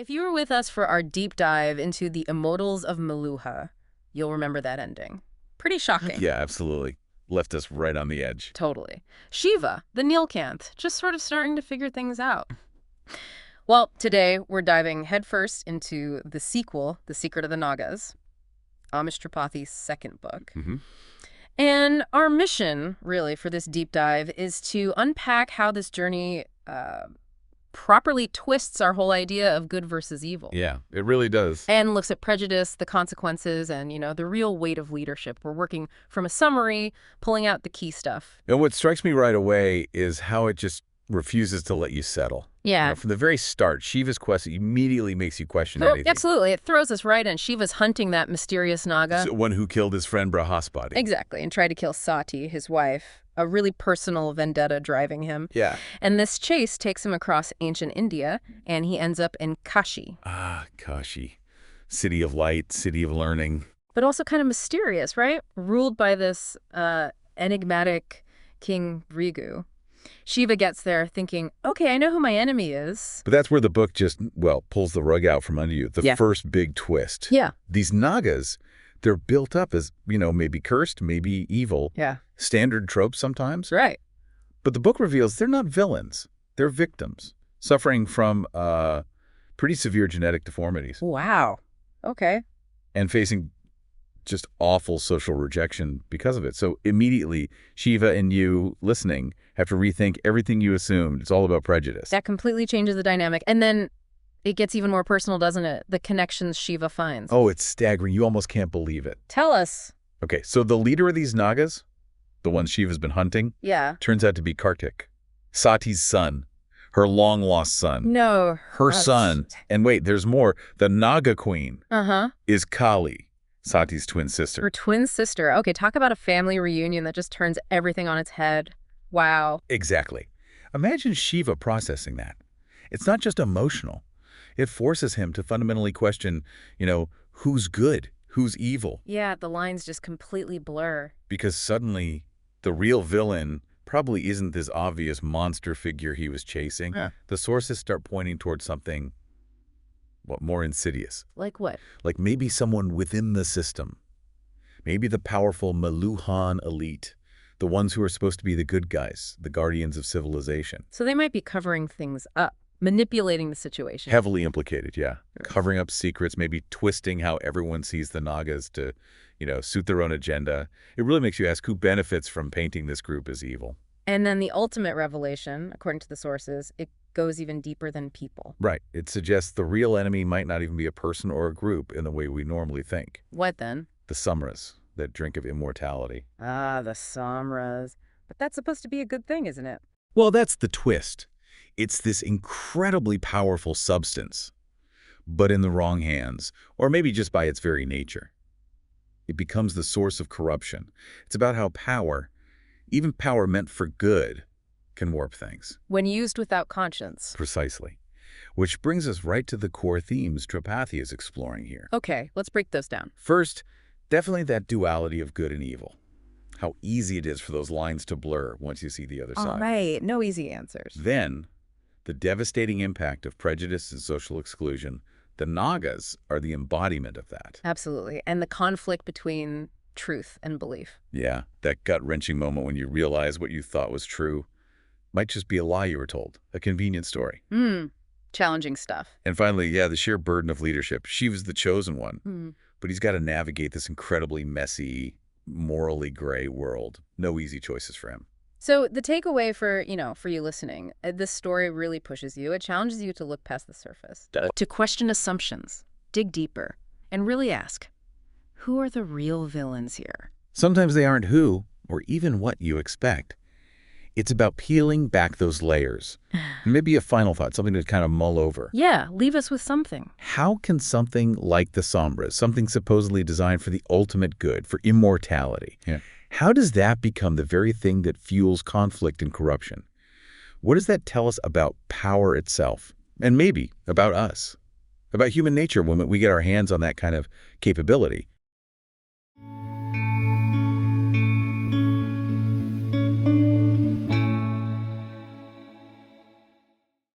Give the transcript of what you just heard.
if you were with us for our deep dive into the Immortals of Meluha, you'll remember that ending. Pretty shocking. Yeah, absolutely. Left us right on the edge. Totally. Shiva, the Nilkanth, just sort of starting to figure things out. Well, today we're diving headfirst into the sequel, The Secret of the Nagas, Amish Tripathi's second book. And our mission, really, for this deep dive is to unpack how this journey properly twists our whole idea of good versus evil. Yeah, it really does. And looks at prejudice, the consequences, and, the real weight of leadership. We're working from a summary, pulling out the key stuff. And what strikes me right away is how it just refuses to let you settle. Yeah. From the very start, Shiva's quest immediately makes you question anything. Absolutely. It throws us right in. Shiva's hunting that mysterious Naga. So one who killed his friend Brahaspati. Exactly, and tried to kill Sati, his wife. A really personal vendetta driving him. Yeah. And this chase takes him across ancient India, and he ends up in Kashi. Ah, Kashi. City of light, city of learning. But also kind of mysterious, right? Ruled by this enigmatic King Rigu. Shiva gets there thinking, okay, I know who my enemy is. But that's where the book just, pulls the rug out from under you. The first big twist. Yeah. These Nagas, they're built up as, maybe cursed, maybe evil. Yeah. Standard tropes sometimes. Right. But the book reveals they're not villains. They're victims, suffering from pretty severe genetic deformities. Wow. Okay. And facing just awful social rejection because of it. So immediately, Shiva and you listening have to rethink everything you assumed. It's all about prejudice. That completely changes the dynamic. And then it gets even more personal, doesn't it? The connections Shiva finds. Oh, it's staggering. You almost can't believe it. Tell us. Okay, so the leader of these Nagas, the one Shiva's been hunting, turns out to be Kartik, Sati's son, her long-lost son. No. Her son. And wait, there's more. The Naga queen is Kali, Sati's twin sister. Her twin sister. Okay, talk about a family reunion that just turns everything on its head. Wow. Exactly. Imagine Shiva processing that. It's not just emotional. It forces him to fundamentally question, who's good, who's evil. Yeah, the lines just completely blur. Because suddenly, the real villain probably isn't this obvious monster figure he was chasing. Yeah. The sources start pointing towards something, more insidious. Like what? Like maybe someone within the system. Maybe the powerful Meluhan elite. The ones who are supposed to be the good guys, the guardians of civilization. So they might be covering things up, manipulating the situation. Heavily implicated, yeah. Covering up secrets, maybe twisting how everyone sees the Nagas to, suit their own agenda. It really makes you ask who benefits from painting this group as evil. And then the ultimate revelation, according to the sources, it goes even deeper than people. Right. It suggests the real enemy might not even be a person or a group in the way we normally think. What then? The Samras, that drink of immortality. Ah, the Samras. But that's supposed to be a good thing, isn't it? Well, that's the twist. It's this incredibly powerful substance, but in the wrong hands, or maybe just by its very nature. It becomes the source of corruption. It's about how power, even power meant for good, can warp things. When used without conscience. Precisely. Which brings us right to the core themes Tripathi is exploring here. Okay, let's break those down. First, definitely that duality of good and evil. How easy it is for those lines to blur once you see the other side. All right, no easy answers. Then, the devastating impact of prejudice and social exclusion. The Nagas are the embodiment of that. Absolutely. And the conflict between truth and belief. Yeah, that gut-wrenching moment when you realize what you thought was true might just be a lie you were told, a convenient story. Challenging stuff. And finally, the sheer burden of leadership. Shiva's the chosen one, but he's got to navigate this incredibly messy, morally gray world. No easy choices for him. So the takeaway for you listening, this story really pushes you. It challenges you to look past the surface, to question assumptions, dig deeper, and really ask, who are the real villains here? Sometimes they aren't who or even what you expect. It's about peeling back those layers. Maybe a final thought, something to kind of mull over. Yeah, leave us with something. How can something like the Samras, something supposedly designed for the ultimate good, for immortality, how does that become the very thing that fuels conflict and corruption? What does that tell us about power itself? And maybe about us, about human nature when we get our hands on that kind of capability?